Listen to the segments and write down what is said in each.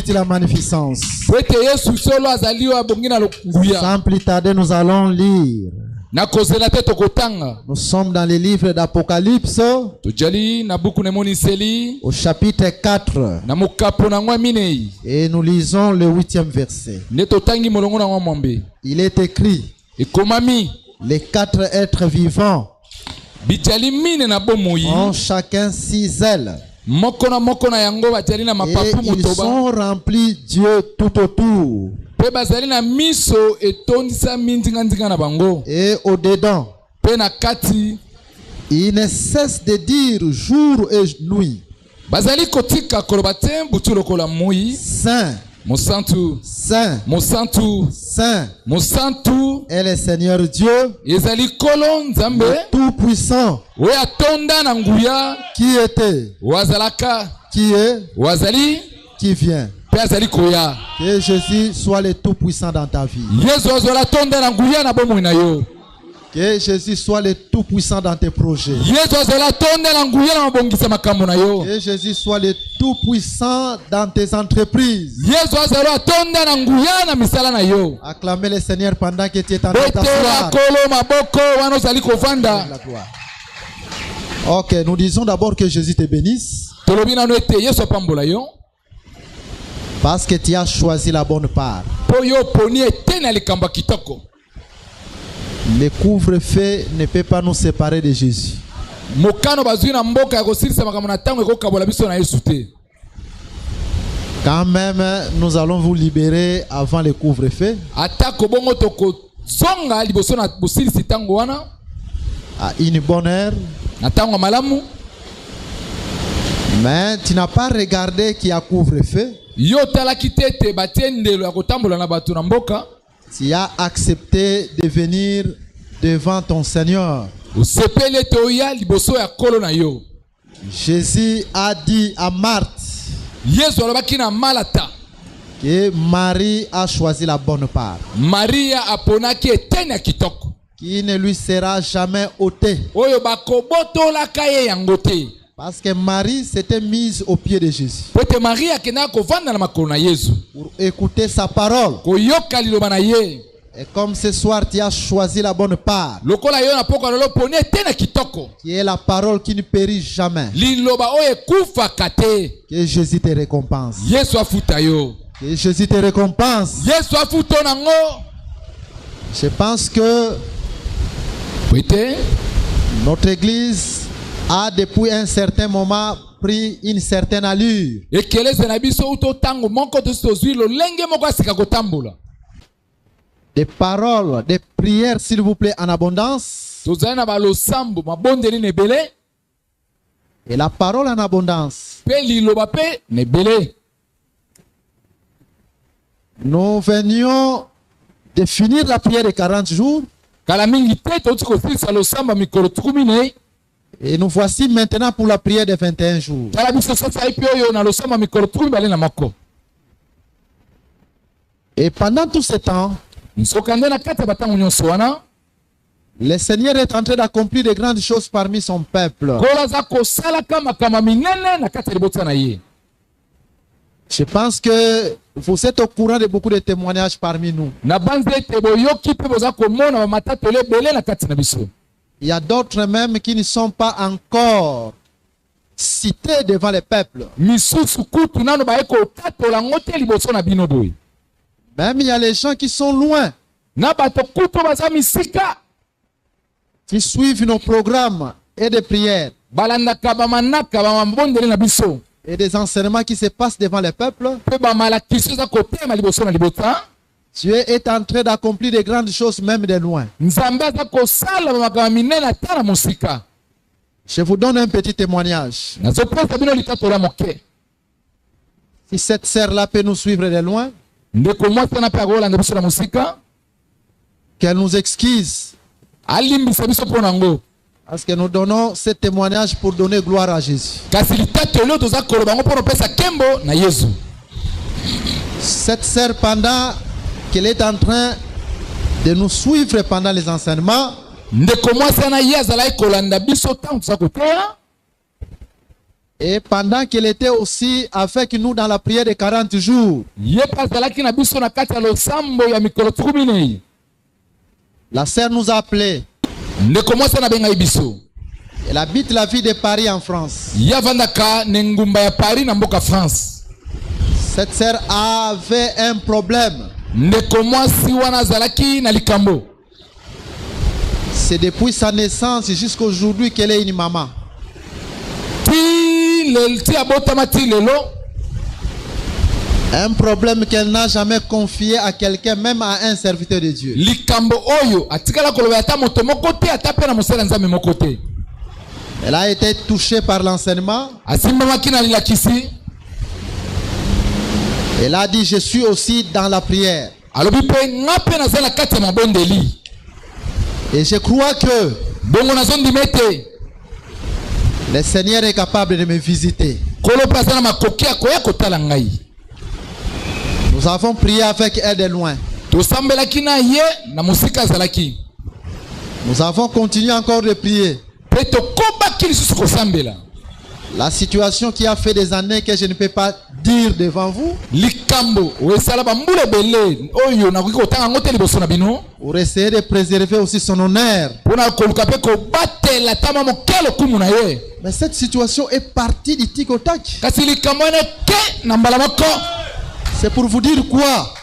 la magnificence. Sans plus tarder, nous allons lire. Nous sommes dans les livres d'Apocalypse au chapitre 4 et nous lisons le 8e verset. Il est écrit: les 4 êtres vivants ont chacun 6 ailes. Et ils sont remplis Dieu tout autour. Et au-dedans, ils ne cessent de dire jour et nuit: Saint, Saint, Saint est le Seigneur Dieu, le Tout-Puissant, qui était, qui est, qui vient. Que Jésus soit le Tout-Puissant dans ta vie. Que Jésus soit le Tout-Puissant dans tes projets. Que Jésus soit le Tout-Puissant dans tes entreprises. Acclamez le Seigneur pendant que tu es en train d'asseoir. Ok, nous disons d'abord que Jésus te bénisse. Parce que tu as choisi la bonne part. Le couvre-feu ne peut pas nous séparer de Jésus. Quand même, nous allons vous libérer avant le couvre-feu. À une bonne heure. Mais tu n'as pas regardé qu'il y a couvre-feu. Tu as accepté de venir devant ton Seigneur. Jésus a dit à Marthe que Marie a choisi la bonne part, qui ne lui sera jamais ôtée. Parce que Marie s'était mise au pied de Jésus pour écouter sa parole. Et comme ce soir tu as choisi la bonne part, qui est la parole qui ne périt jamais, que Jésus te récompense. Que Jésus te récompense. Je pense que notre église a depuis un certain moment pris une certaine allure. Des paroles, des prières, s'il vous plaît, en abondance. Et la parole en abondance. Nous venions de finir la prière de 40 jours. Et nous voici maintenant pour la prière de 21 jours. Et pendant tout ce temps, le Seigneur est en train d'accomplir de grandes choses parmi son peuple. Je pense que vous êtes au courant de beaucoup de témoignages parmi nous. Il y a d'autres même qui ne sont pas encore cités devant le peuple. Même il y a les gens qui sont loin, qui suivent nos programmes et des prières et des enseignements qui se passent devant le peuple. Dieu est en train d'accomplir de grandes choses même de loin. Je vous donne un petit témoignage. Si cette sœur-là peut nous suivre de loin, qu'elle nous excuse. Parce que nous donnons ce témoignage pour donner gloire à Jésus. Cette sœur, pendant qu'elle est en train de nous suivre pendant les enseignements, Et pendant qu'il était aussi avec nous dans la prière de 40 jours, la sœur nous a appelés. Elle habite la ville de Paris en France. Cette sœur avait un problème. C'est depuis sa naissance jusqu'à aujourd'hui qu'elle est une maman. Un problème qu'elle n'a jamais confié à quelqu'un, même à un serviteur de Dieu. Elle a été touchée par l'enseignement. Elle a dit, je suis aussi dans la prière. Et je crois que le Seigneur est capable de me visiter. Nous avons prié avec elle de loin. Nous avons continué encore de prier. La situation qui a fait des années que je ne peux pas dire devant vous, pour essayer de préserver aussi son honneur. Mais cette situation est partie du tic au tac. C'est pour vous dire quoi?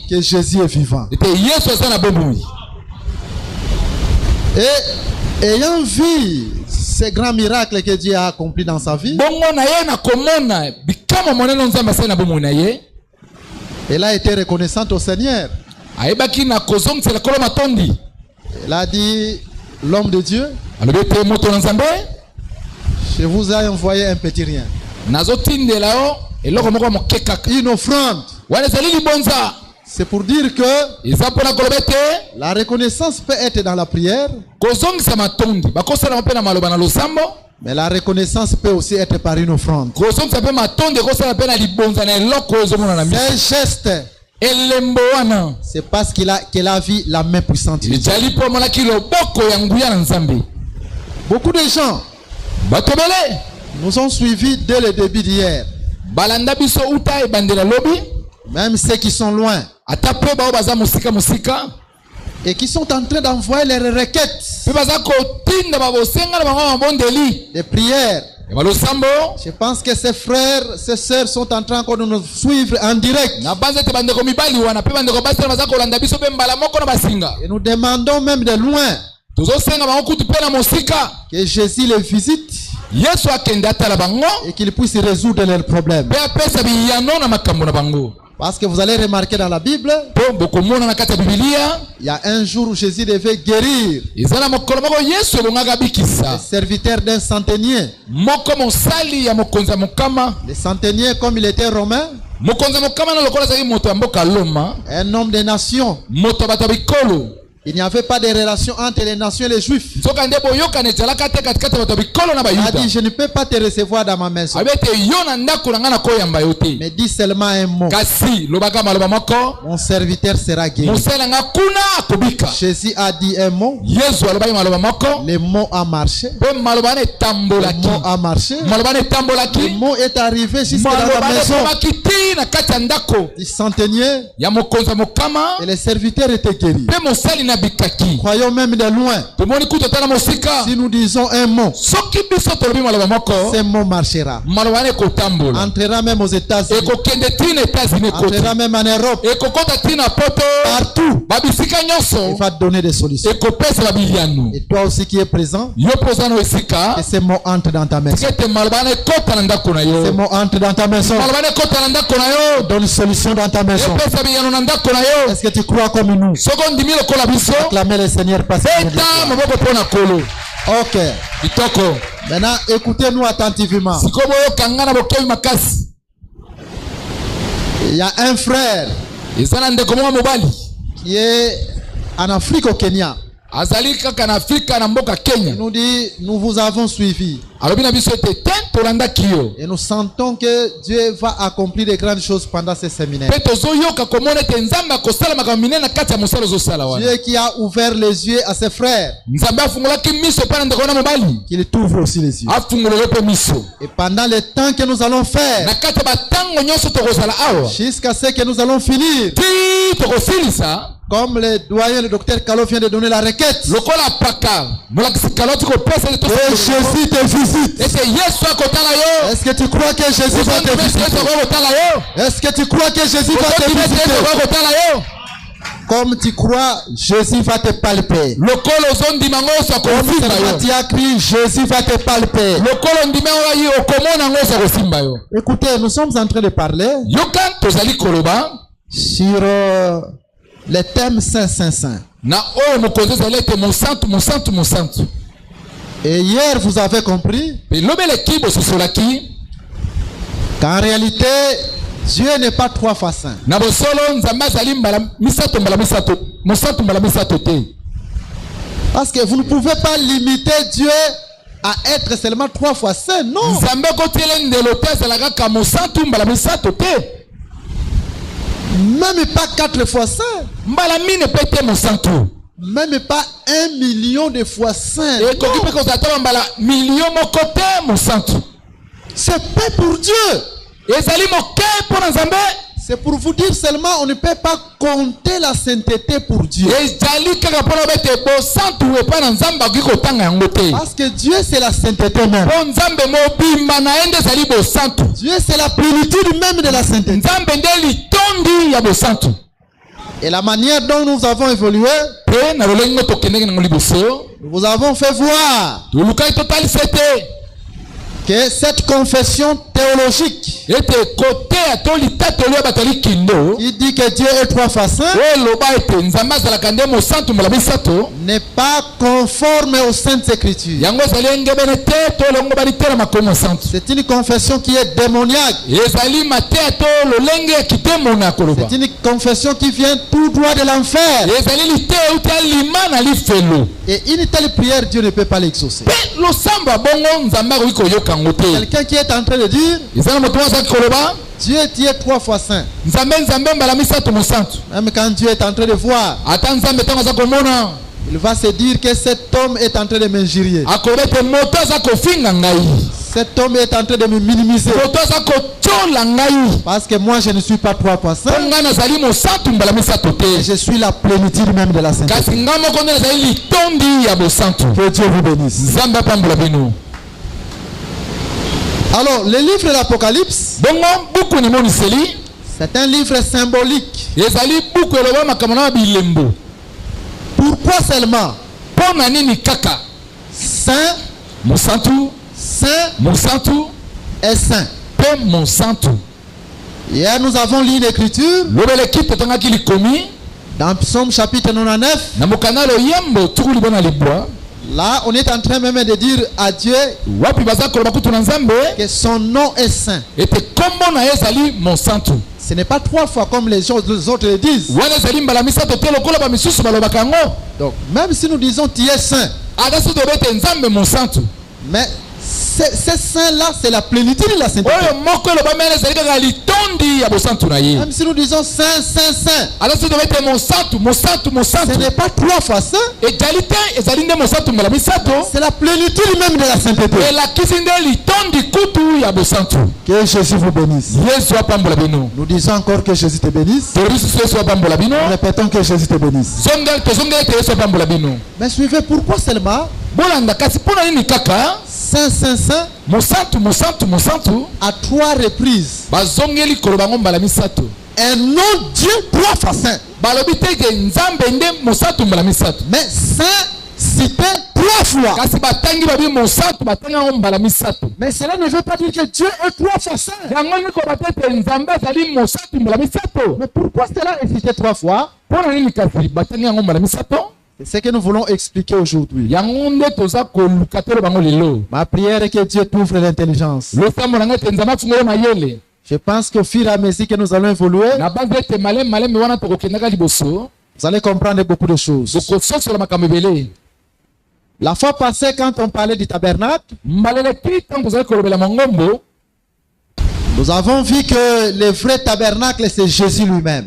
Que Jésus est vivant. Et ayant vu ces grands miracles que Dieu a accomplis dans sa vie, elle a été reconnaissante au Seigneur. Elle a dit, l'homme de Dieu, je vous ai envoyé un petit rien. Une offrande. C'est pour dire que la reconnaissance peut être dans la prière, mais la reconnaissance peut aussi être par une offrande. C'est un geste. C'est parce qu'elle a vu la main puissante. Beaucoup de gens nous ont suivis dès le début d'hier. Même ceux qui sont loin et qui sont en train d'envoyer leurs requêtes de prière. Je pense que ces frères, ces sœurs sont en train de nous suivre en direct. Et nous demandons même de loin que Jésus les visite et qu'il puisse résoudre leurs problèmes. Parce que vous allez remarquer dans la Bible, il y a un jour où Jésus devait guérir le serviteur d'un centenier. Le centenier, comme il était romain, un homme des nations, il n'y avait pas de relation entre les nations et les juifs. Il a dit, je ne peux pas te recevoir dans ma maison, mais dis seulement un mot, mon serviteur sera guéri. Jésus a dit un mot, le mot a marché, le mot a marché, le mot est arrivé jusqu'à la maison du centenier et le serviteur était guéri. Croyons même de loin. Si nous disons un mot, ce mot marchera. Entrera même aux États-Unis. Entrera même en Europe. Partout. Il va donner des solutions. Et toi aussi qui es présent, que ces mots entrent dans ta maison. Ces mots entrent dans ta maison. Donne une solution dans ta maison. Est-ce que tu crois comme nous? Acclamez le Seigneur parce que ok. Maintenant, écoutez-nous attentivement. Il y a un frère qui est en Afrique au Kenya. Il nous dit, nous vous avons suivi. Et nous sentons que Dieu va accomplir de grandes choses pendant ce séminaire. Dieu qui a ouvert les yeux à ses frères. Qu'il t'ouvre aussi les yeux. Et pendant le temps que nous allons faire, jusqu'à ce que nous allons finir, comme le doyen, le docteur Kalo vient de donner la requête, que Jésus te visite. Est-ce que tu crois que Jésus va te visiter? Est-ce que tu crois que Jésus va te visiter? Comme tu crois, Jésus va te palper. Tu as crié, Jésus va te palper. Écoutez, nous sommes en train de parler sur le thème Saint. Et hier, vous avez compris qu'en réalité, Dieu n'est pas 3 fois saint. Parce que vous ne pouvez pas limiter Dieu à être seulement 3 fois saint, non. Même pas 4 fois saint. Même pas 1 million de fois saint. C'est pas pour Dieu. C'est pour vous dire seulement, on ne peut pas compter la sainteté pour Dieu. Parce que Dieu c'est la sainteté même. Dieu c'est la plénitude même de la sainteté. Et la manière dont nous avons évolué, nous avons fait voir que cette confession théologique qui dit que Dieu est 3 fois saint n'est pas conforme aux Saintes Écritures. C'est une confession qui est démoniaque. C'est une confession qui vient tout droit de l'enfer. Et une telle prière, Dieu ne peut pas l'exaucer. Quelqu'un qui est en train de dire Dieu tu es 3 fois saint. Même quand Dieu est en train de voir, il va se dire que cet homme est en train de m'injurier. Cet homme est en train de me minimiser. Parce que moi je ne suis pas 3 fois saint. Et je suis la plénitude même de la sainteté. Que Dieu vous bénisse. Alors, le livre de l'Apocalypse, c'est un livre symbolique. Pourquoi seulement? Saint, saint et saint. Hier, nous avons lu l'écriture dans Psaume chapitre 99. Là, on est en train même de dire à Dieu que son nom est saint. Ce n'est pas 3 fois comme les autres le disent. Donc, même si nous disons tu es saint, mais ce saint-là, c'est la plénitude de la sainteté. Même si nous disons saint, saint, saint, ce n'est pas 3 fois saint. C'est la plénitude même de la sainteté. Que Jésus vous bénisse. Nous disons encore que Jésus te bénisse. Nous répétons que Jésus te bénisse. Mais suivez, pourquoi seulement saint, saint, saint à 3 reprises. Un nom Dieu 3 fois saint. Mais saint cité 3 fois. Mais cela ne veut pas dire que Dieu est 3 fois saint. Mais pourquoi cela est cité 3 fois? C'est ce que nous voulons expliquer aujourd'hui. Ma prière est que Dieu t'ouvre l'intelligence. Je pense qu'au fur et à mesure que nous allons évoluer, Vous allez comprendre beaucoup de choses. La fois passée, quand on parlait du tabernacle, nous avons vu que le vrai tabernacle, c'est Jésus lui-même.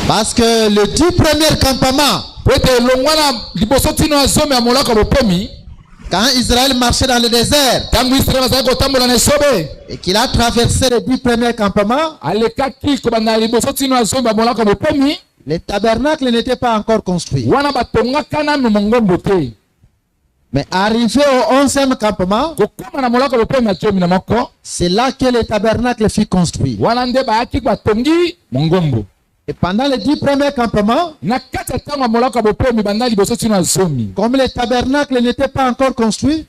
Parce que le 10 premiers campements, quand Israël marchait dans le désert et qu'il a traversé les 10 premiers campements, le tabernacle n'était pas encore construit. Mais arrivé au 11e campement, c'est là que le tabernacle fut construit. Et pendant les 10 premiers campements, comme le tabernacle n'était pas encore construit,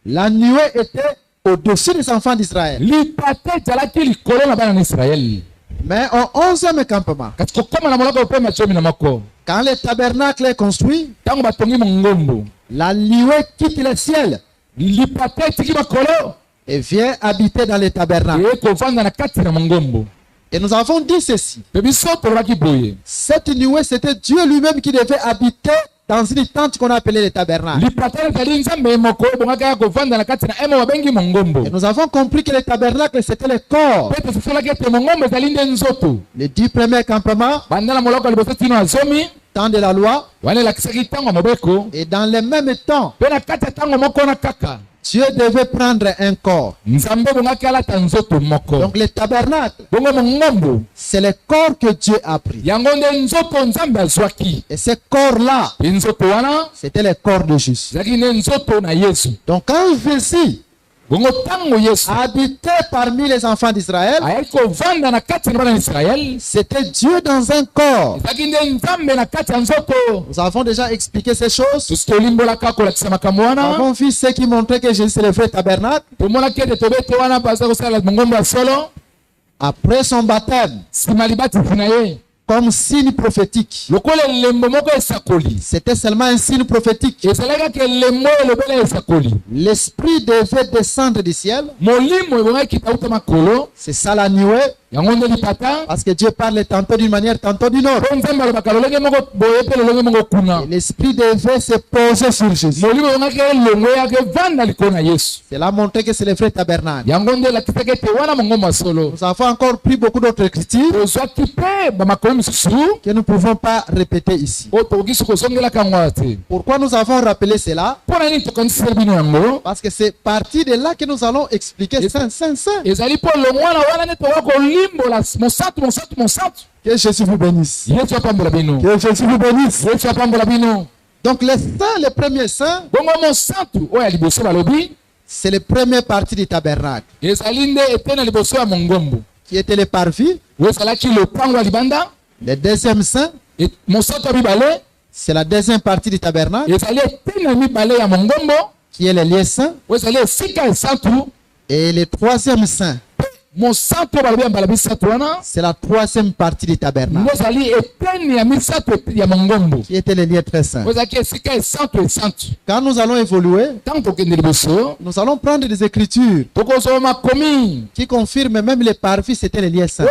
la nuée était au-dessus des enfants d'Israël. Mais au 11e campement, quand le tabernacle est construit, la nuée quitte le ciel et vient habiter dans le tabernacle. Et nous avons dit ceci. Cette nuée, c'était Dieu lui-même qui devait habiter dans une tente qu'on appelait le tabernacle. Et nous avons compris que le tabernacle, c'était le corps. Les 10 premiers campements, temps de la loi, et dans le même temps, Dieu devait prendre un corps. Donc le tabernacle, c'est le corps que Dieu a pris. Et ce corps-là, c'était le corps de Jésus. Donc quand Jésus habitait parmi les enfants d'Israël, c'était Dieu dans un corps. Nous avons déjà expliqué ces choses. Nous avons vu ce qui montrait que Jésus est le vrai tabernacle. Après son baptême, comme signe prophétique. C'était seulement un signe prophétique. L'esprit devait descendre du ciel. C'est ça la nuée. Parce que Dieu parle tantôt d'une manière, tantôt d'une autre. L'esprit devait se poser sur Jésus. C'est là montrer que c'est le vrai tabernacle. Nous avons encore pris beaucoup d'autres écritures que nous ne pouvons pas répéter ici. Pourquoi nous avons rappelé cela? Parce que c'est parti de là que nous allons expliquer Saint. Que Jésus vous bénisse. Que Jésus vous bénisse. Donc le saint, le premier saint, c'est la première partie du tabernacle. Qui était le parvis. Le deuxième saint, c'est la deuxième partie du tabernacle. Qui est le lieu saint. Et le troisième saint, c'est la troisième partie du tabernacle. Qui était le lieu très saint. Quand nous allons évoluer, nous allons prendre des écritures qui confirment même les parvis, c'était le lieu saint.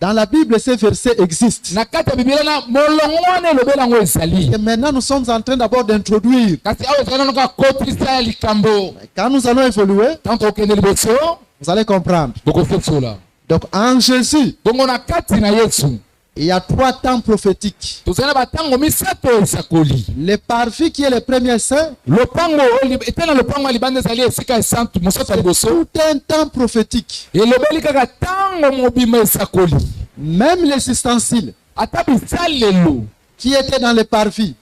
Dans la Bible, ces versets existent. Et maintenant, nous sommes en train d'abord d'introduire. Quand nous allons évoluer, vous allez comprendre. Donc en Jésus, il y a 3 temps prophétiques. Le parvis qui est le premier saint, tout un temps prophétique. Même les ustensiles qui étaient dans le parvis,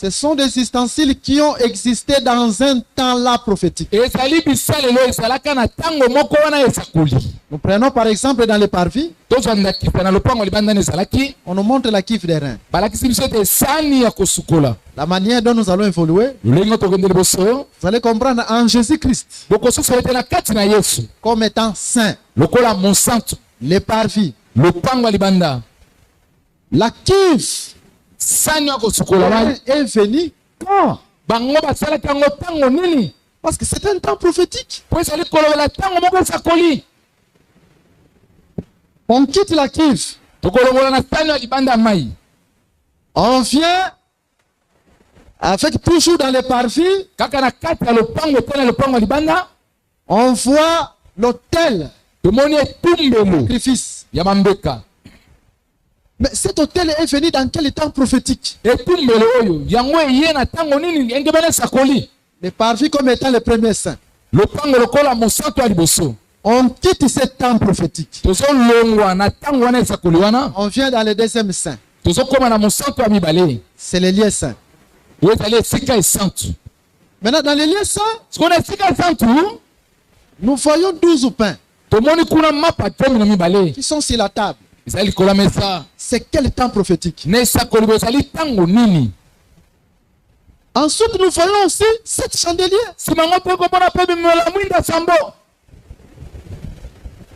ce sont des ustensiles qui ont existé dans un temps-là prophétique. Nous prenons par exemple dans le parvis, on nous montre la cuve des reins. La manière dont nous allons évoluer, vous allez comprendre en Jésus-Christ comme étant saint. Le parvis, la cuve est venue quand Parce que c'est un temps prophétique. On quitte la cuve. On vient avec toujours dans les parvis. On voit l'autel. Sacrifice. Mais cet autel est venu dans quel temps prophétique? Les parvis comme étant les premiers saints. On quitte ce temps prophétique. On vient dans le deuxième saint. C'est les lieux saints. Maintenant, dans les lieux saints, nous voyons 12 pains qui sont sur la table. C'est quel temps prophétique? Ensuite, nous voyons aussi 7 chandeliers.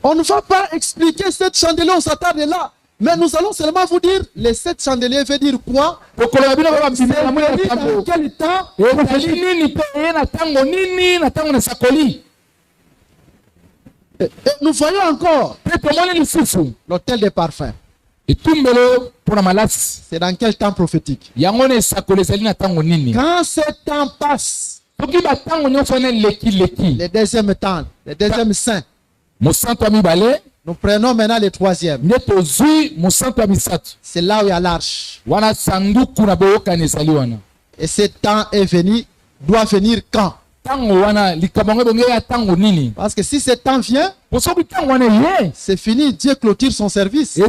On ne va pas expliquer 7 chandeliers, on s'attarde là. Mais nous allons seulement vous dire, les 7 chandeliers veut dire quoi? Dans quel temps? Et nous voyons encore l'autel des parfums. C'est dans quel temps prophétique? Quand ce temps passe, les deuxièmes temps, les deuxièmes saints, nous prenons maintenant le troisième. C'est là où il y a l'arche. Et ce temps est venu, doit venir quand? Parce que si ce temps vient, c'est fini, Dieu clôture son service.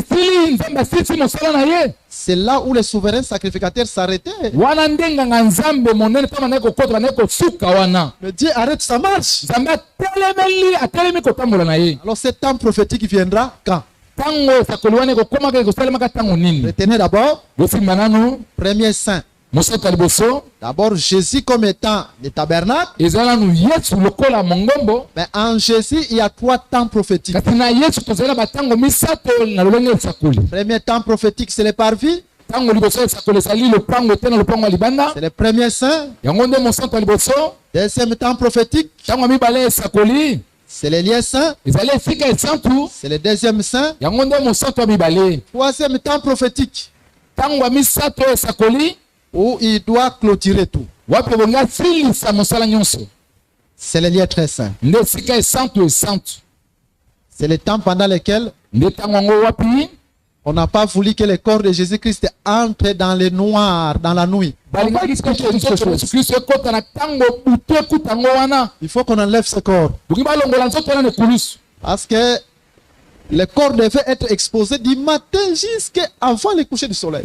C'est là où les souverains sacrificateurs s'arrêtaient. Mais Dieu arrête sa marche. Alors ce temps prophétique viendra quand? Retenez d'abord, premier saint. D'abord Jésus comme étant le tabernacle. Mais en Jésus il y a 3 temps prophétiques. Premier temps prophétique c'est les parvis. C'est le premier saint. Deuxième temps prophétique c'est les lieux saints. C'est le deuxième saint. Troisième temps prophétique où il doit clôturer tout. C'est le lieu très saint. C'est le temps pendant lequel on n'a pas voulu que le corps de Jésus-Christ entre dans le noir, dans la nuit. Il faut qu'on enlève ce corps. Parce que le corps devait être exposé du matin jusqu'avant le coucher du soleil.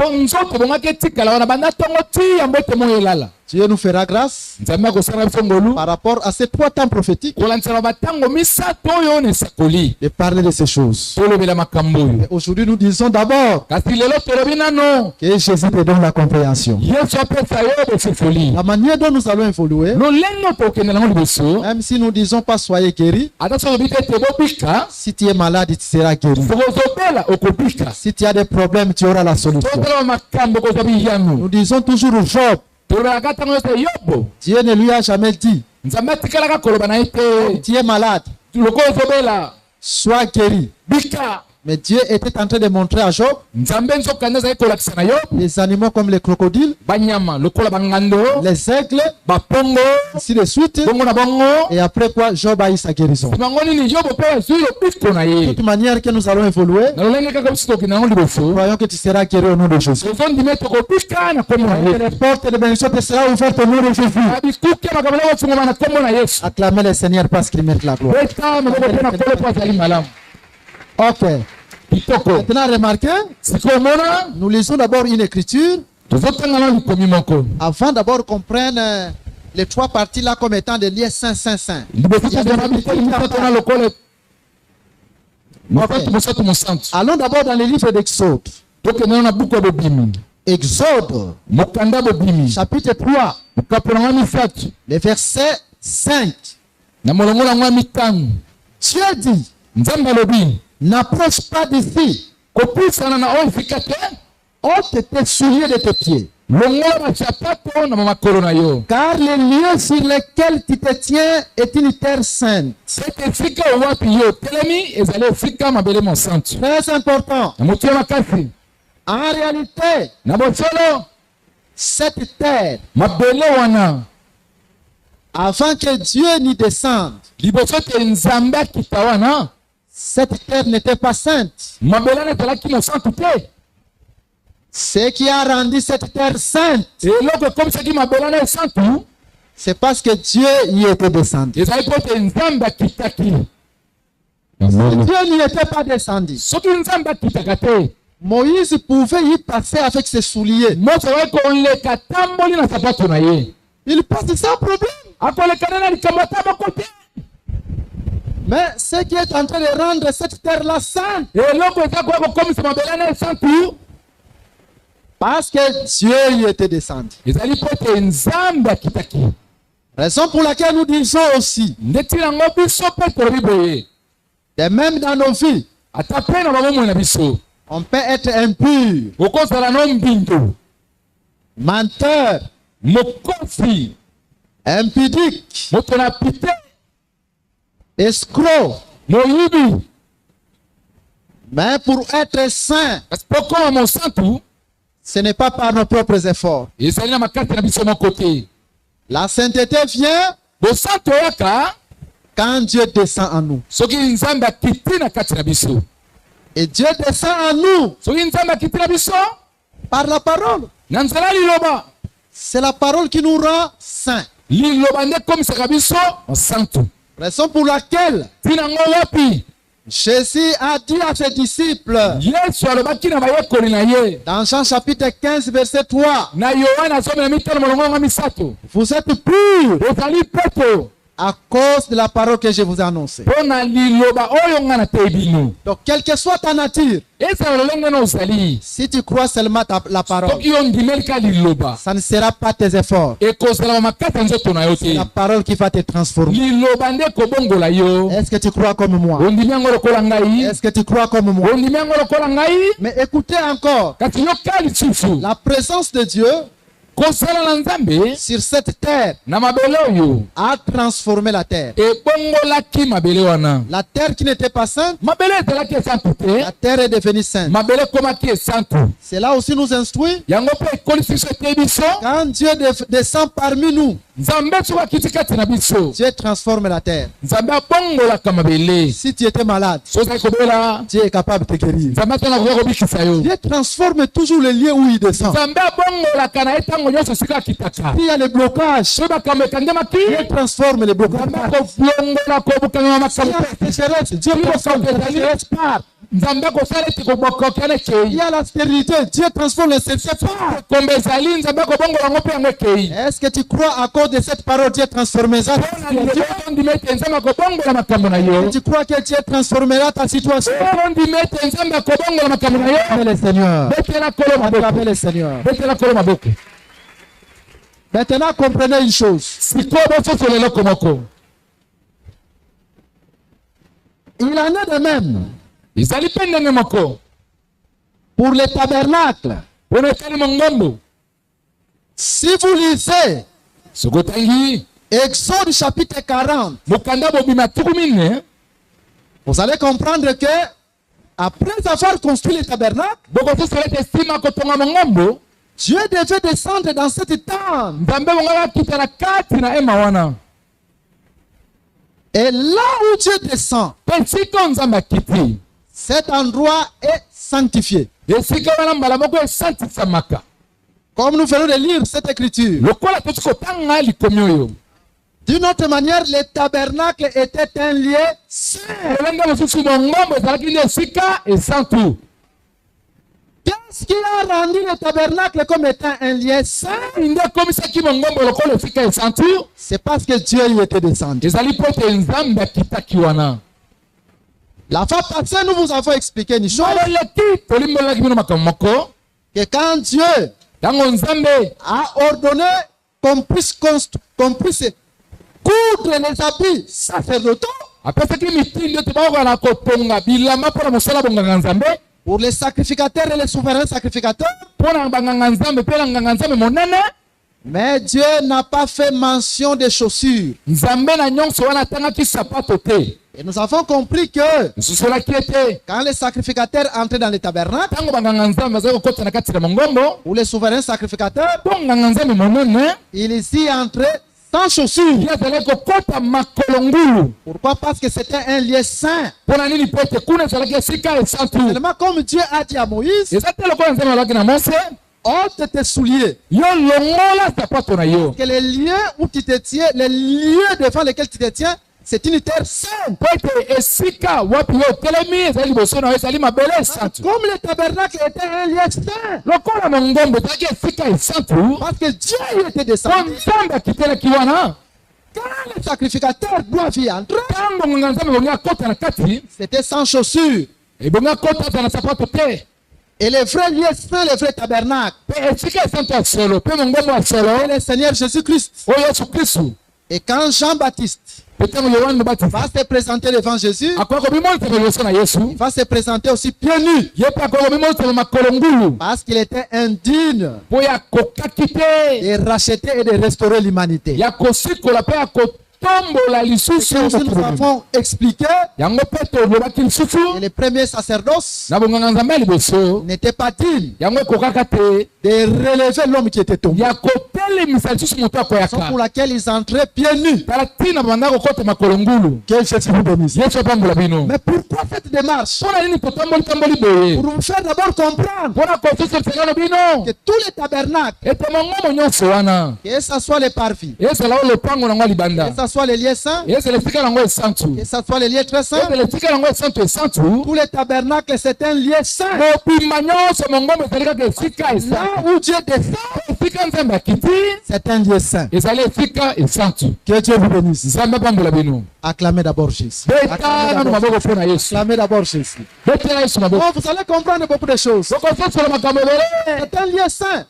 Dieu nous fera grâce par rapport à ces 3 temps prophétiques de parler de ces choses. Aujourd'hui, nous disons d'abord que Jésus te donne la compréhension. La manière dont nous allons évoluer, même si nous disons pas soyez guéris, si tu es malade, tu seras guéri. Si tu as des problèmes, tu auras la solution. Nous disons toujours au Job, Dieu ne lui a jamais dit tu es malade, sois guéri. Mais Dieu était en train de montrer à Job les animaux comme les crocodiles, les aigles, ainsi de suite. Et après quoi, Job a eu sa guérison. De toute manière que nous allons évoluer, croyons que tu seras guéri au nom de Jésus. Que les portes de bénédiction te seront ouvertes au nom de Jésus. Acclamez le Seigneur parce qu'il mérite la gloire. Ok. Maintenant, remarquez, nous lisons d'abord une écriture avant d'abord qu'on prenne les 3 parties là comme étant des liens saints. Allons d'abord dans les livres d'Exode. Exode, chapitre 3, le verset 5. Dieu dit, n'approche pas d'ici, ôte tes souliers de tes pieds. Car le lieu sur lequel tu te tiens est une terre sainte. Très important. En réalité, cette terre, avant que Dieu n'y descende, cette terre n'était pas sainte. Ce qui a rendu cette terre sainte, c'est parce que Dieu y était descendu. Si Dieu n'y était pas descendu, Moïse pouvait y passer avec ses souliers. Il passe sans problème. Mais ce qui est en train de rendre cette terre-là sainte, parce que Dieu y était descendu. Raison pour laquelle nous disons aussi, de même dans nos vies, on peut être impur, menteur, impudique, escroc. Mais pour être saint, ce n'est pas par nos propres efforts. La sainteté vient quand Dieu descend en nous. Et Dieu descend en nous par la parole. C'est la parole qui nous rend saints. Raison pour laquelle Jésus a dit à ses disciples dans Jean chapitre 15 verset 3, vous êtes purs à cause de la parole que je vous ai annoncée. Donc quelle que soit ta nature, si tu crois seulement la parole, ça ne sera pas tes efforts. C'est la parole qui va te transformer. Est-ce que tu crois comme moi? Est-ce que tu crois comme moi? Mais écoutez encore, la présence de Dieu sur cette terre a transformé la terre. La terre qui n'était pas sainte, la terre est devenue sainte. C'est là aussi nous instruit. Quand Dieu descend parmi nous, Dieu transforme la terre. Si tu étais malade, Dieu est capable de te guérir. Dieu transforme toujours les lieux où il descend. Il y a les blocages. Dieu transforme les blocages. Dieu transforme les sécheresses par. Il y a la stérilité. Dieu transforme les sécheresses par. Est-ce que tu crois à cause de cette parole Dieu transformera? Tu crois que Dieu transformera ta situation? Acclamez le Seigneur. Acclamez le Seigneur. Maintenant, comprenez une chose. Il en est de même pour les tabernacles. Si vous lisez Exode chapitre 40, vous allez comprendre que après avoir construit les tabernacles, Dieu devait descendre dans cette tente. Et là où Dieu descend, cet endroit est sanctifié. Comme nous venons de lire cette écriture. D'une autre manière, le tabernacle était un lieu saint. Qu'est-ce qui a rendu le tabernacle comme étant un lieu saint? C'est parce que Dieu y était descendu. La fois passée, nous vous avons expliqué une chose. Que quand Dieu a ordonné qu'on puisse coudre les habits sacerdotaux, Pour les sacrificateurs et les souverains sacrificateurs. Mais Dieu n'a pas fait mention des chaussures. Et nous avons compris que quand les sacrificateurs entraient dans les tabernacles, ou les souverains sacrificateurs, ils y entraient sans chaussures. Pourquoi? Parce que c'était un lieu saint. Seulement comme Dieu a dit à Moïse, ôte tes souliers. Que les lieux où tu te tiens, les lieux devant lesquels tu te tiens, c'est une terre sainte. Comme le tabernacle était un lieu saint. Parce que Dieu y était descendu. Quand les sacrificateurs doivent y entrer, c'était sans chaussures. Et les vrais lieux saints, les vrais tabernacles, et le Seigneur Jésus-Christ. Et quand Jean-Baptiste va se présenter devant Jésus, il va se présenter aussi pieds nus, parce qu'il était indigne de racheter et de restaurer l'humanité. Nous avons expliqué que les premiers sacerdoces n'étaient pas dignes de relever l'homme qui était tombé. C'est pour laquelle ils entraient pieds nus. Que Jésus vous bénisse. Mais pourquoi cette démarche? Pour vous faire d'abord comprendre que tous les tabernacles, que ce soit les parvis, que ce soit les lieux saints, que ce soit les lieux très saints, tous les tabernacles, c'est un lieu saint. Là où Dieu descend, c'est un lieu saint. Que Dieu vous bénisse. Acclamez d'abord Jésus. Acclamez d'abord Jésus. Oh, vous allez comprendre beaucoup de choses. C'est un lieu saint.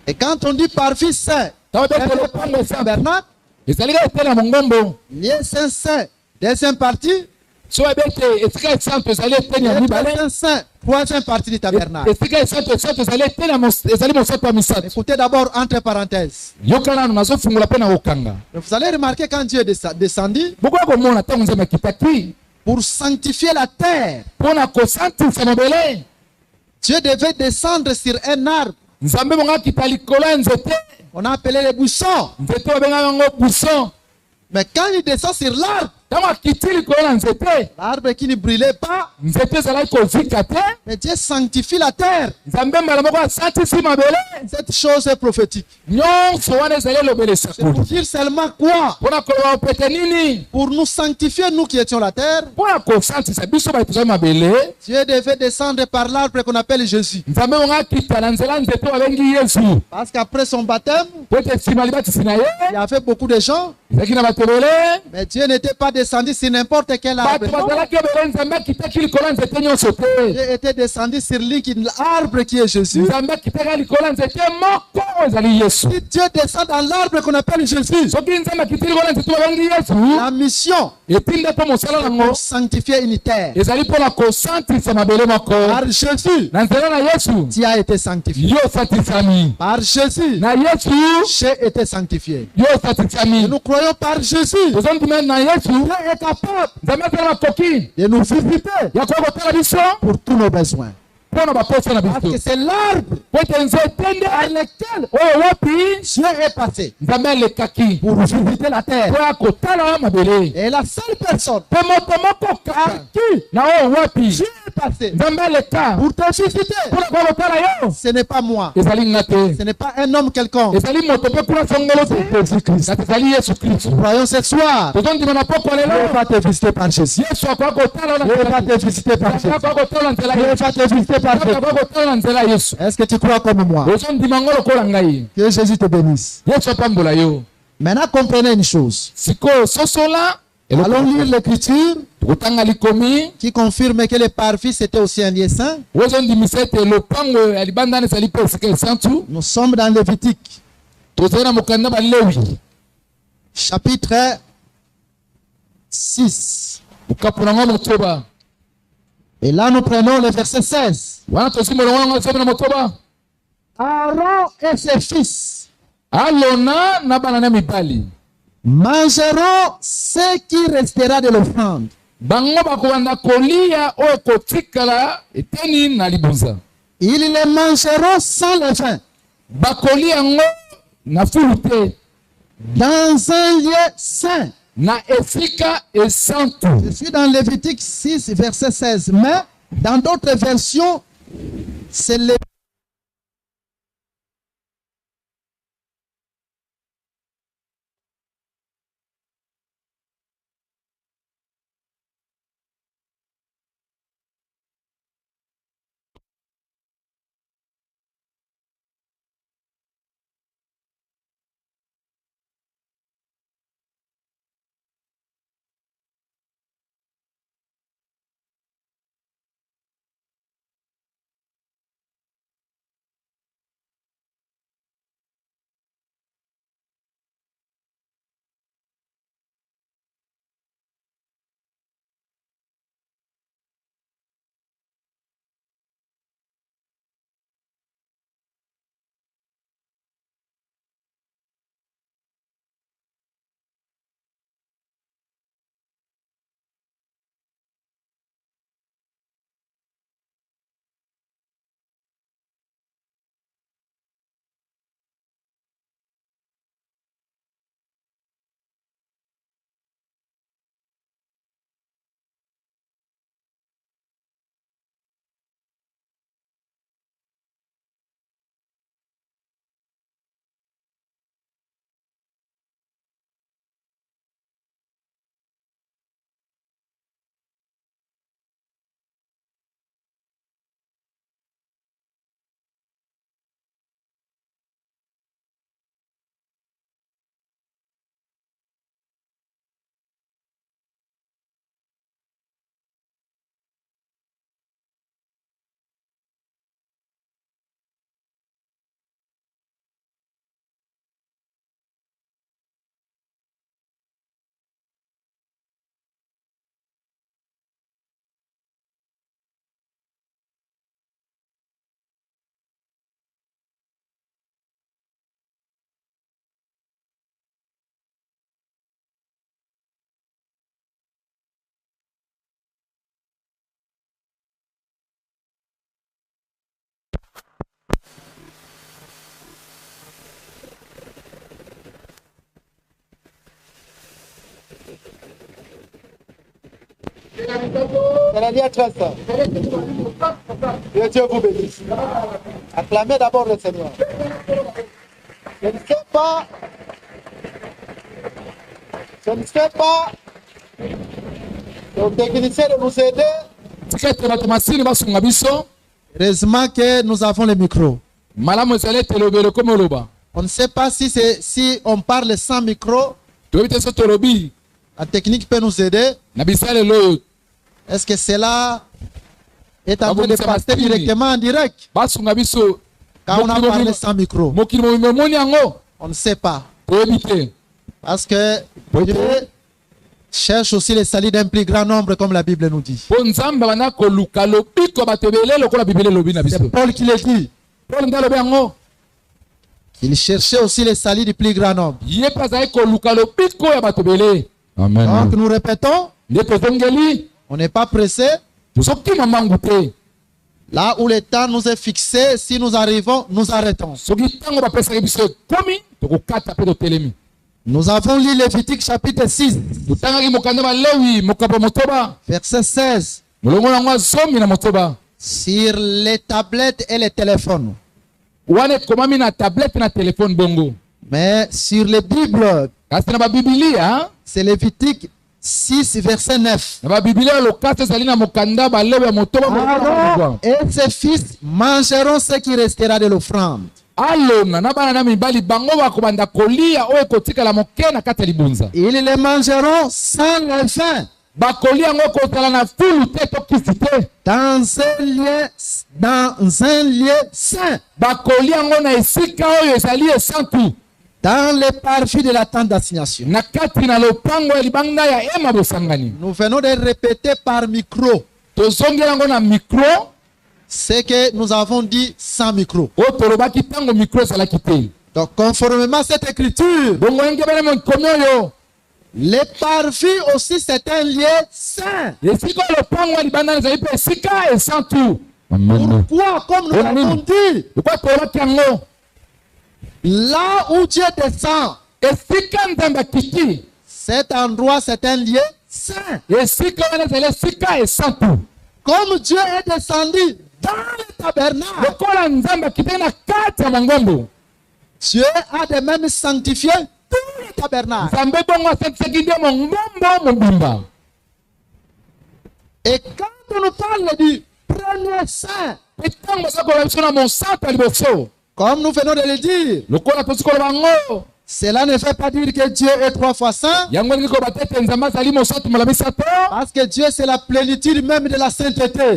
Et quand on dit parvis saint, tabernacle, lieu saint saint, deuxième partie, troisième partie du tabernacle. Écoutez d'abord entre parenthèses. Vous allez remarquer quand Dieu est descendu pour sanctifier la terre, Dieu devait descendre sur un arbre. On a appelé les buissons. Mais quand il descend sur l'arbre, l'arbre qui ne brûlait pas, mais Dieu sanctifie la terre. Cette chose est prophétique. C'est pour dire seulement quoi? Pour nous sanctifier, nous qui étions la terre, Dieu devait descendre par l'arbre qu'on appelle Jésus. Parce qu'après son baptême, il y avait beaucoup de gens, mais Dieu n'était pas descendu sur n'importe quel arbre. Dieu était descendu sur l'arbre qui est Jésus. Si Dieu descend dans l'arbre qu'on appelle Jésus, la mission est pour sanctifier une terre. Par Jésus, tu as été sanctifié. Par Jésus, j'ai été sanctifié. Et nous croyons par Jésus, Dieu est capable de nous visiter pour tous nos besoins. Parce que c'est l'arbre à lequel Dieu est passé pour visiter la terre. Et la seule personne à qui Dieu est passé pour te visiter, ce n'est pas moi, ce n'est pas un homme quelconque, c'est Jésus-Christ. Croyons ce soir, Dieu va te visiter par Jésus. Dieu va te visiter par Jésus. Dieu va te visiter par Jésus. Est-ce que tu crois comme moi? Que Jésus te bénisse. Maintenant, comprenez une chose. Allons lire l'écriture qui confirme que les parvis c'était aussi un lieu saint. Nous sommes dans Lévitique, chapitre 6. Et là, nous prenons le verset 16. Aaron et ses fils mangeront ce qui restera de l'offrande. Ils les mangeront sans levain, dans un lieu saint. Je suis dans Lévitique 6, verset 16. Mais dans d'autres versions, c'est le Que Dieu vous bénisse. Acclamez d'abord le Seigneur. Je ne sais pas le technicien de nous aider. Heureusement que nous avons le micro. On ne sait pas si on parle sans micro. La technique peut nous aider. Est-ce que cela est en train de passer directement en direct? Quand on a parlé sans micro. On ne sait pas. Parce que Dieu cherche aussi les salut d'un plus grand nombre, comme la Bible nous dit. C'est Paul qui le dit. Il cherchait aussi les salut du plus grand nombre. Amen. Donc nous répétons, on n'est pas pressé. Là où le temps nous est fixé, si nous arrivons, nous arrêtons. Nous avons lu Lévitique chapitre 6, verset 16. Sur les tablettes et les téléphones. Mais sur les Bibles, c'est Lévitique 6, verset 9. Aaron et ses fils mangeront ce qui restera de l'offrande. Ils les mangeront sans levain. Dans un lieu saint. Dans les parvis de la tente d'assignation. Nous venons de répéter par micro. c'est que nous avons dit sans micro. Donc, conformément à cette écriture, les parvis aussi, c'est un lieu saint. Pourquoi, comme nous l'avons dit, là où Dieu descend, cet endroit, c'est un lieu saint. Comme Dieu est descendu dans le tabernacle, Dieu a de même sanctifié tout le tabernacle. Et quand on nous parle du premier saint, comme nous venons de le dire, cela ne veut pas dire que Dieu est 3 fois saint, parce que Dieu c'est la plénitude même de la sainteté.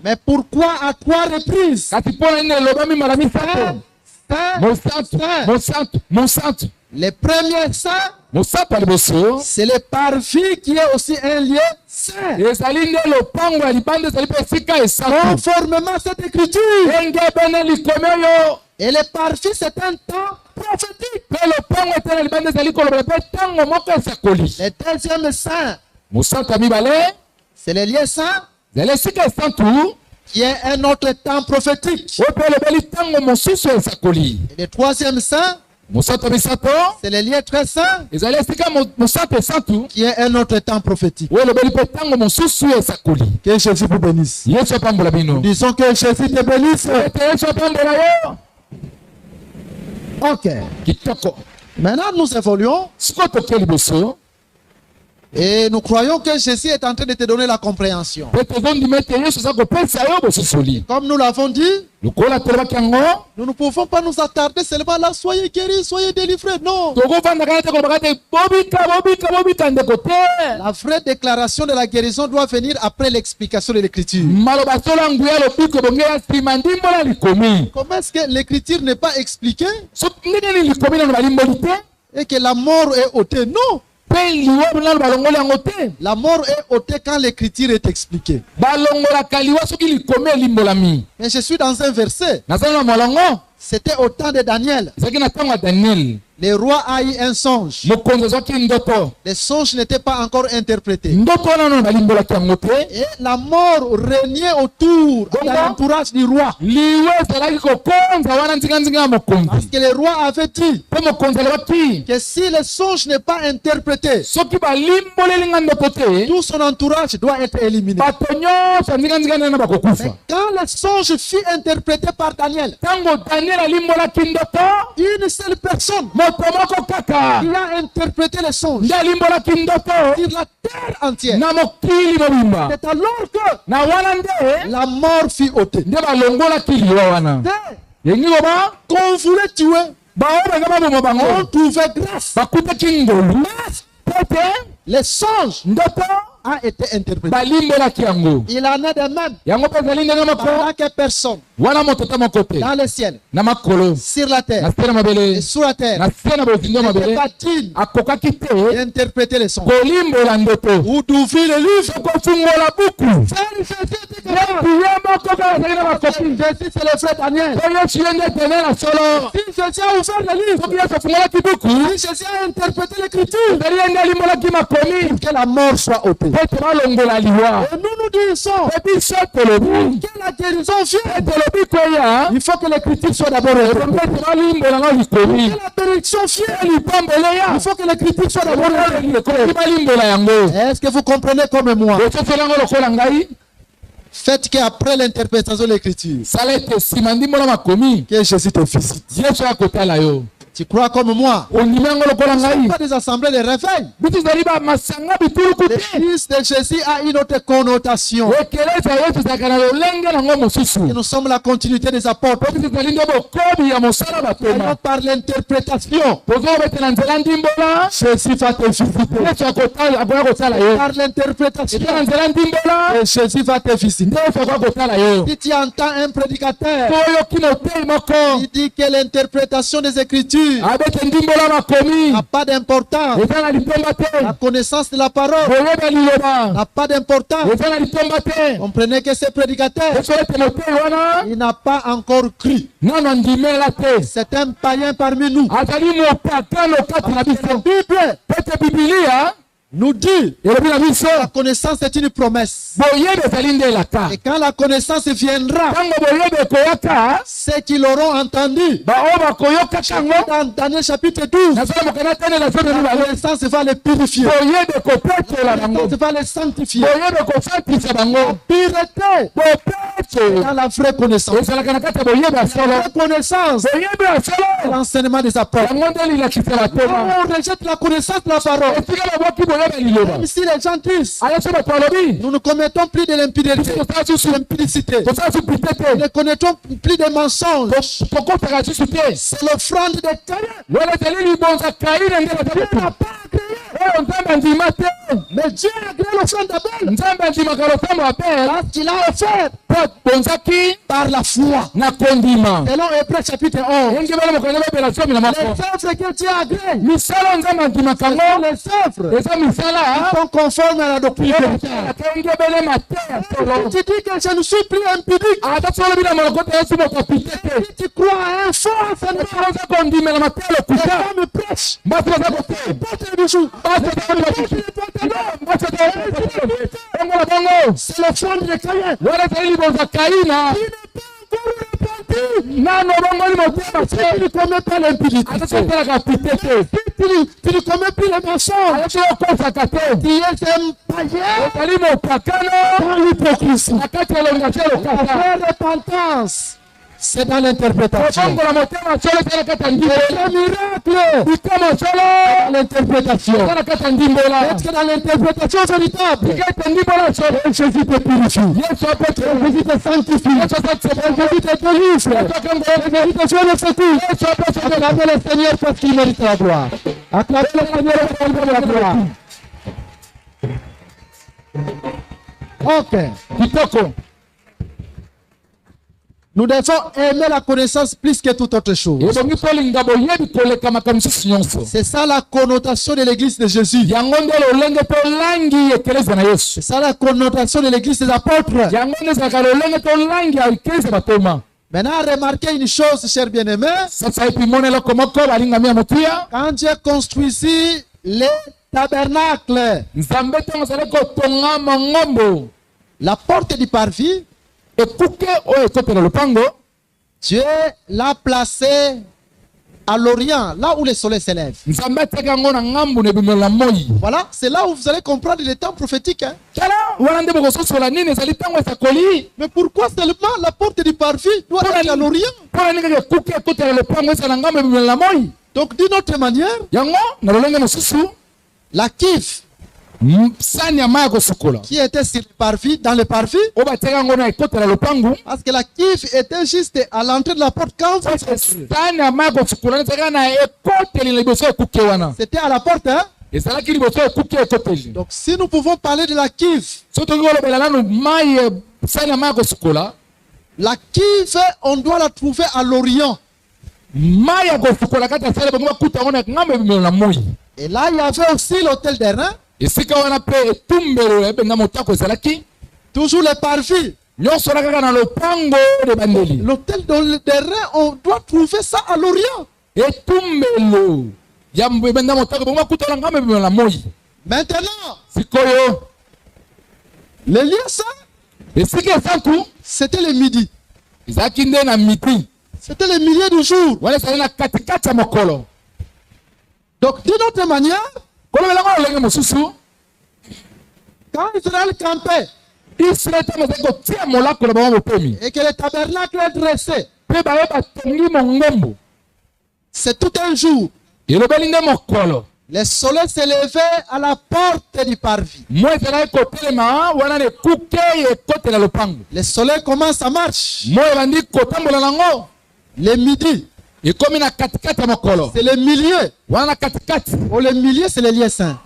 Mais pourquoi à 3 reprises? Les premiers saints, c'est le parvis qui est aussi un lieu saint. Conformément à cette écriture. Et le parvis, c'est un temps prophétique. Le deuxième saint, c'est le lieu saint, qui est un autre temps prophétique. Et le troisième saint, c'est le lieu très saint, qui est un autre temps prophétique. Que Jésus vous bénisse. Disons que Jésus te bénisse. Ok. Maintenant, nous évoluons. Et nous croyons que Jésus est en train de te donner la compréhension. Comme nous l'avons dit, nous ne pouvons pas nous attarder seulement là, soyez guéris, soyez délivrés. Non. La vraie déclaration de la guérison doit venir après l'explication de l'écriture. Comment est-ce que l'écriture n'est pas expliquée et que la mort est ôtée? Non. La mort est ôtée quand l'écriture est expliquée. Mais je suis dans un verset. C'était au temps de Daniel. Le roi a eu un songe. Le songe n'était pas encore interprété. Et la mort régnait autour de l'entourage du roi. Parce que le roi avait dit que si le songe n'est pas interprété, tout son entourage doit être éliminé. Mais quand le songe fut interprété par Daniel, une seule personne qui a interprété le songe sur la terre entière. C'est alors que la mort fut ôtée. Qu'on voulait tuer, on trouvait grâce. Le songe a été interprété. Il en est de même. Pendant que personne dans le ciel, sur la terre et sous la terre n'était pas digne d'interpréter les songes ou d'ouvrir le livre. Jésus, c'est le frère Daniel. Si Jésus a ouvert le livre, si Jésus a interprété l'écriture, pour que la mort soit ôtée. Et nous disons que la guérison vient. Il faut que l'écriture soit d'abord interprétée. Que la bénédiction vienne. Il faut que l'écriture soit d'abord interprétée. Est-ce que vous comprenez comme moi? Faites qu'après l'interprétation de l'écriture, que Jésus te visite. Tu crois comme moi? Ce n'est pas des assemblées de réveil. Le fils de Jésus a une autre connotation. Et nous sommes la continuité des apôtres. Par l'interprétation, Jésus va te visiter. Par l'interprétation, Jésus va te visiter. Si tu entends un prédicateur, il dit que l'interprétation des Écritures l'écriture n'a pas d'importance. La connaissance de la parole n'a pas d'importance. Comprenez que ce prédicateur, il n'a pas encore cru. C'est un païen parmi nous. La Bible nous dit que la connaissance est une promesse. Et quand la connaissance viendra, ceux qui l'auront entendu, dans Daniel chapitre 12, la connaissance va les purifier. La connaissance va les sanctifier. La pureté dans la vraie connaissance. La connaissance, l'enseignement des apôtres. On rejette la connaissance de la parole. Même si les gens disent, nous ne commettons plus de l'impudicité. Nous ne commettons plus de mensonges. C'est l'offrande de Caïn. Mais Dieu a créé l'offrande d'Abel. Parce qu'il a offert par la foi. Selon Hébreux chapitre 11. Les œuvres que Dieu a agréées, les œuvres ils sont conformes à la doctrine chrétienne. Tu dis que je ne suis plus impudique. Tu crois à un faux enseignement. Me prêche. C'est le fond de Caïn. Tu ne commets pas l'impudicité. Tu ne commets plus les mensonges. Tu es un païen dans l'hypocrisie. La repentance, c'est dans l'interprétation. Le miracle, dans l'interprétation. Est-ce que dans l'interprétation véritable, Jésus te purifie, Jésus te sanctifie, Jésus te délivre, Jésus te fait le secours. Acclamez le Seigneur parce qu'il mérite la gloire. Acclamez le Seigneur parce qu'il mérite la gloire. Ok. Nous devons aimer la connaissance plus que toute autre chose. C'est ça la connotation de l'église de Jésus. C'est ça la connotation de l'église des apôtres. Maintenant, remarquez une chose, chers bien-aimés. Quand Dieu construisit les tabernacles, la porte du parvis, Dieu l'a placé à l'Orient, là où le soleil s'élève. Voilà, c'est là où vous allez comprendre les temps prophétiques. Hein? Mais pourquoi seulement la porte du parvis doit être à l'Orient? Donc, d'une autre manière, la kiff qui était sur le parvis, dans le parvis, parce que la kiff était juste à l'entrée de la porte quand vous... C'était à la porte, hein? Donc si nous pouvons parler de la kiff, la kiff, on doit la trouver à l'Orient. Et là, il y avait aussi l'hôtel des reins. Toujours le parvis. L'hôtel des reins, on doit trouver ça à l'Orient. Maintenant, le lieu saint, c'était le midi. C'était le milieu du jour. Donc, d'une autre manière, quand Israël campait et que le tabernacle est dressé, c'est tout un jour. Le soleil s'est levé à la porte du parvis. Le soleil commence sa marche. Le midi, c'est le milieu. Oh, le milieu, c'est le lieu saint.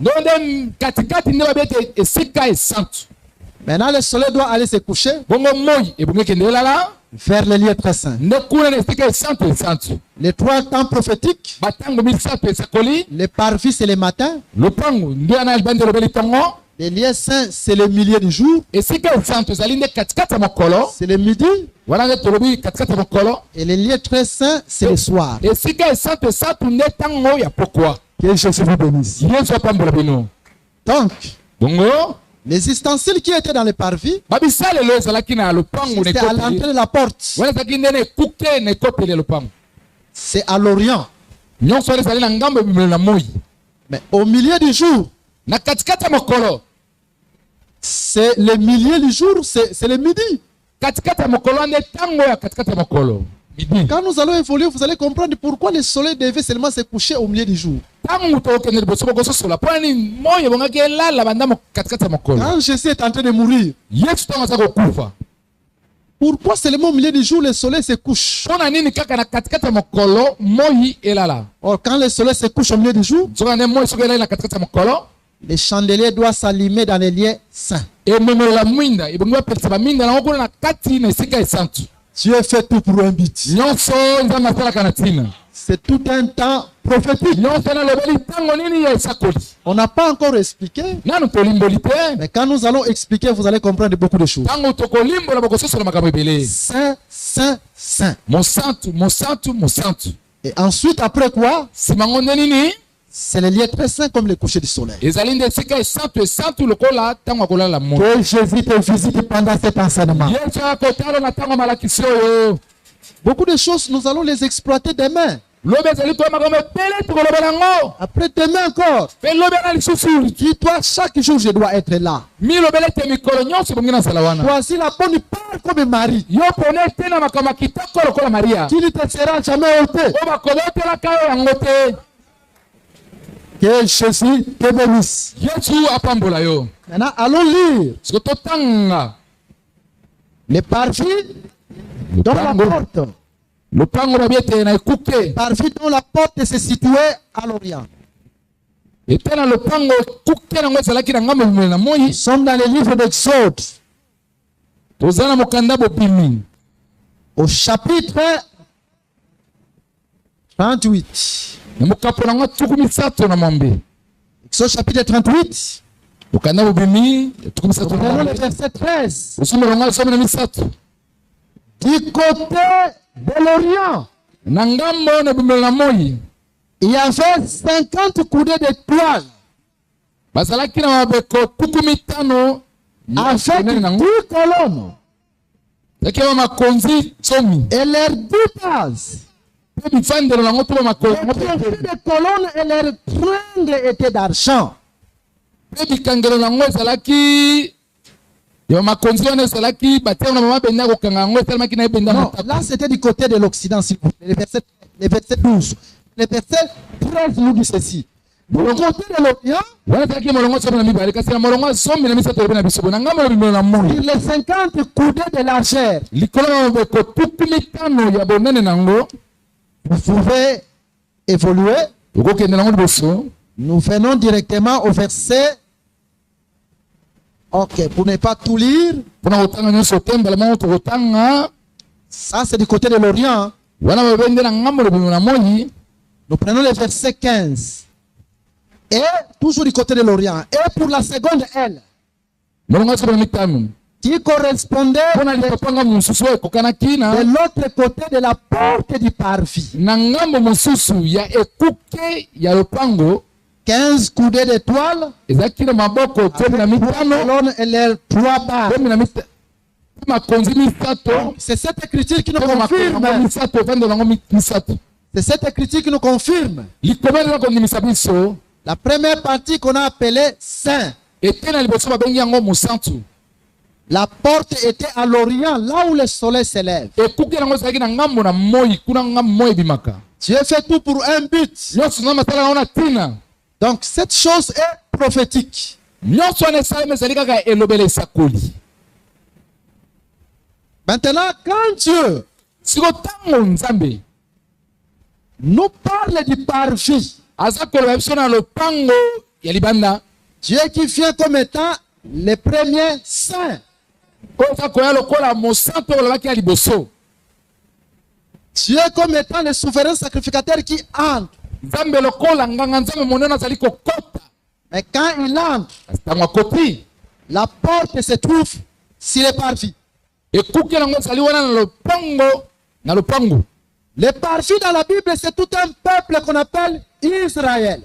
Maintenant, le soleil doit aller se coucher. vers les lieux très saints. Les 3 temps prophétiques, les parvis c'est le matin, les lieux saints c'est le milieu du jour, c'est le midi, et les lieux très saints c'est le soir. Que Jésus vous bénisse. Donc, les ustensiles qui étaient dans les parvis, c'était à l'entrée de la porte. C'est à l'Orient. Mais au milieu du jour, c'est le milieu du jour, c'est le midi. Quand nous allons évoluer, vous allez comprendre pourquoi le soleil devait seulement se coucher au milieu du jour. Quand Jésus est en train de mourir, pourquoi seulement au milieu du jour le soleil se couche? Or, quand le soleil se couche au milieu du jour, les chandeliers doivent s'allumer dans les lieux saints. Dieu fait tout pour un but. C'est tout un temps prophétique. On n'a pas encore expliqué. Mais quand nous allons expliquer, vous allez comprendre beaucoup de choses. Saint, saint, saint. Et ensuite, après quoi? C'est les lieux très saints comme le coucher du soleil. Que Jésus te visite pendant cet enseignement. Beaucoup de choses, nous allons les exploiter demain. Après demain encore. Dis-toi, chaque jour je dois être là. Voici la bonne part comme Marie. Qui ne te sera jamais ôté. Que Jésus te bénisse. Maintenant, allons lire les parvis dans la porte. Le parvis dont la porte se situait à l'Orient. Nous sommes dans le livre d'Exode. Au chapitre 38. Exode chapitre 38. Prenons le verset 13. Du côté de l'Orient, il y avait 50 coudées de toile avec 2 colonnes et leurs 2 bases. Les colonnes et leurs tringles étaient d'argent. Non, là c'était du côté de l'Occident. Le verset 12. Le verset 13 nous dit ceci. Du côté de l'Orient, les 50 coudées de largeur. Vous pouvez évoluer. Nous venons directement au verset. Ok, pour ne pas tout lire. Ça, c'est du côté de l'Orient. Nous prenons le verset 15. Et toujours du côté de l'Orient. Et pour la seconde aile, qui correspondait de l'autre côté de la porte du parvis. 15 coudées de toile, avec 3 colonnes et les 3 barres. C'est cette écriture qui nous confirme. C'est cette écriture qui nous confirme. La première partie qu'on a appelée Saint. La porte était à l'Orient, là où le soleil s'élève. Dieu fait tout pour un but. Donc cette chose est prophétique. Maintenant, quand Dieu nous parle du parvis, Dieu qui vient comme étant le premier saint. Dieu comme étant le souverain sacrificateur qui entre. Mais quand il entre, la porte se trouve sur les parvis. Les parvis dans la Bible, c'est tout un peuple qu'on appelle Israël.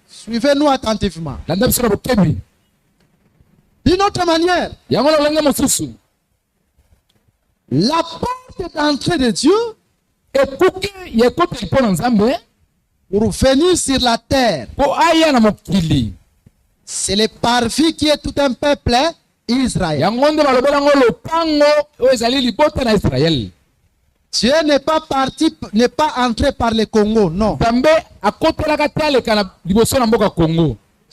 Suivez-nous attentivement. D'une autre manière, la porte d'entrée de Dieu pour venir sur la terre, c'est le parvis qui est tout un peuple Israël. Dieu n'est pas parti, n'est pas entré par le Congo, non.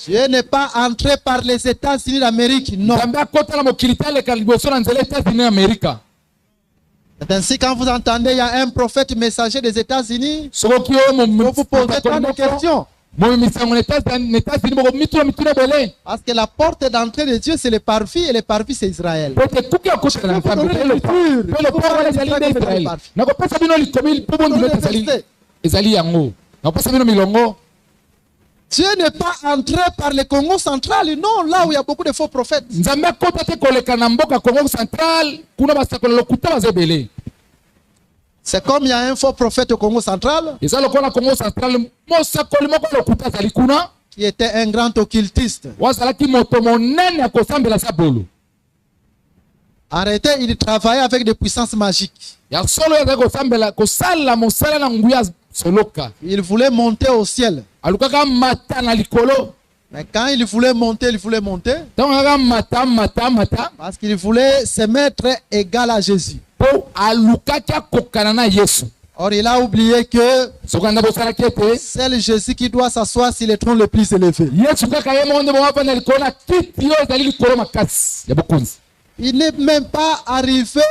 Dieu n'est pas entré par les États-Unis d'Amérique, non. C'est ainsi quand vous entendez, il y a un prophète messager des États-Unis, vous vous posez tant de questions. Parce que la porte d'entrée de Dieu, c'est le parvis, et le parvis, c'est Israël. Dieu n'est pas entré par le Congo central, non, là où il y a beaucoup de faux prophètes. C'est comme il y a un faux prophète au Congo central qui était un grand occultiste. Arrêtez, il travaillait avec des puissances magiques. Il voulait monter au ciel. Mais quand il voulait monter, parce qu'il voulait se mettre égal à Jésus. Or, il a oublié que c'est Jésus qui doit s'asseoir sur le trône le plus élevé. Il n'est même pas arrivé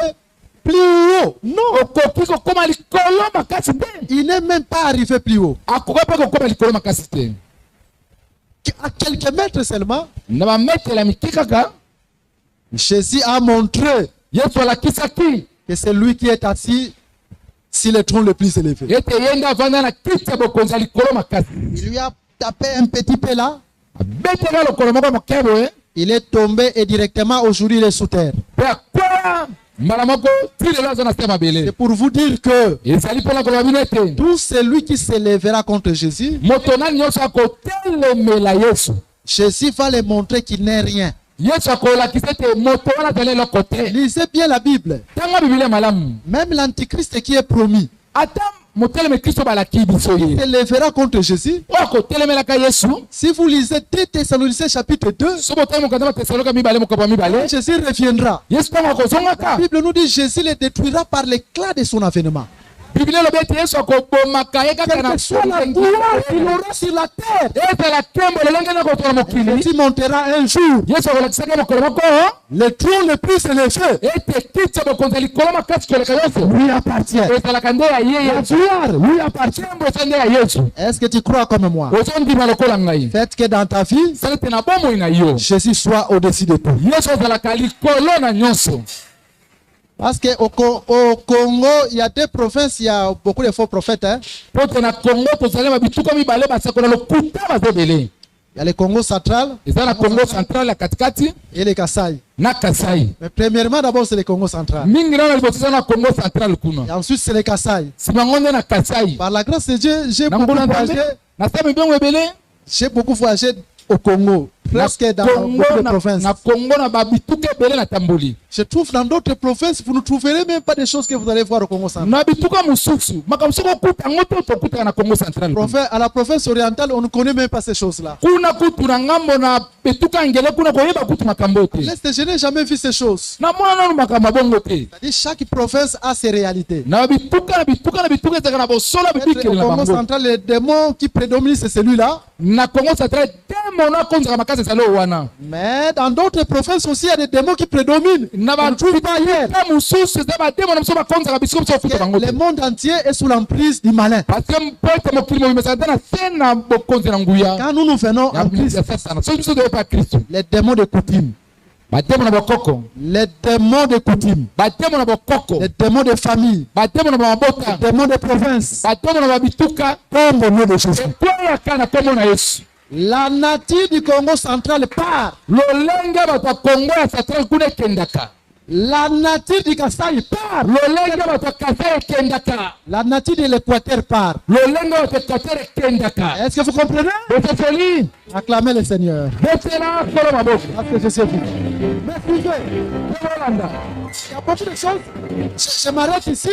plus haut. Non. Il n'est même pas arrivé plus haut. À quelques mètres seulement, Jésus a montré que c'est lui qui est assis sur le trône le plus élevé. Il lui a tapé un petit peu là. Il est tombé et directement aujourd'hui il est sous terre. C'est pour vous dire que tout celui qui s'élèvera contre Jésus, Jésus va lui montrer qu'il n'est rien. Lisez bien la Bible. Même l'antichrist qui est promis, il s'élèvera contre Jésus. Si vous lisez 2 Thessaloniciens chapitre 2, Jésus reviendra. La Bible nous dit que Jésus le détruira par l'éclat de son avènement. Quelle que soit la gloire qu'il aura sur la terre, il montera un jour le trône le plus élevé lui appartient. La gloire lui appartient. Est-ce que tu crois comme moi? Faites que dans ta vie, Jésus soit au-dessus de tout. Parce qu'au Congo, il y a 2 provinces, il y a beaucoup de faux prophètes. Hein? Il y a le Congo central et le Kasaï. Mais premièrement, d'abord, c'est le Congo central. Et ensuite, c'est le Kasaï. Par la grâce de Dieu, j'ai beaucoup voyagé au Congo. Presque dans beaucoup de provinces. Je trouve dans d'autres provinces, vous ne trouverez même pas des choses que vous allez voir au Congo central. À la province orientale, on ne connaît même pas ces choses-là. Je n'ai jamais vu ces choses. C'est-à-dire chaque province a ses réalités. Au Congo central, le démon qui prédomine, c'est celui-là. Mais dans d'autres provinces aussi, il y a des démons qui prédominent. On ne trouve pas ailleurs. Le monde entier est sous l'emprise du malin. Quand nous venons en Christ, les démons de coutume, les démons de coutume, les démons de famille, les démons de province, tombe au nom de Jésus. La nature du Congo central part. La nature du Kasaï part. La nature de l'Équateur part. Est-ce que vous comprenez? Acclamez le Seigneur. Parce que je sais vous. Merci Dieu. Il y a beaucoup de choses. Je m'arrête ici.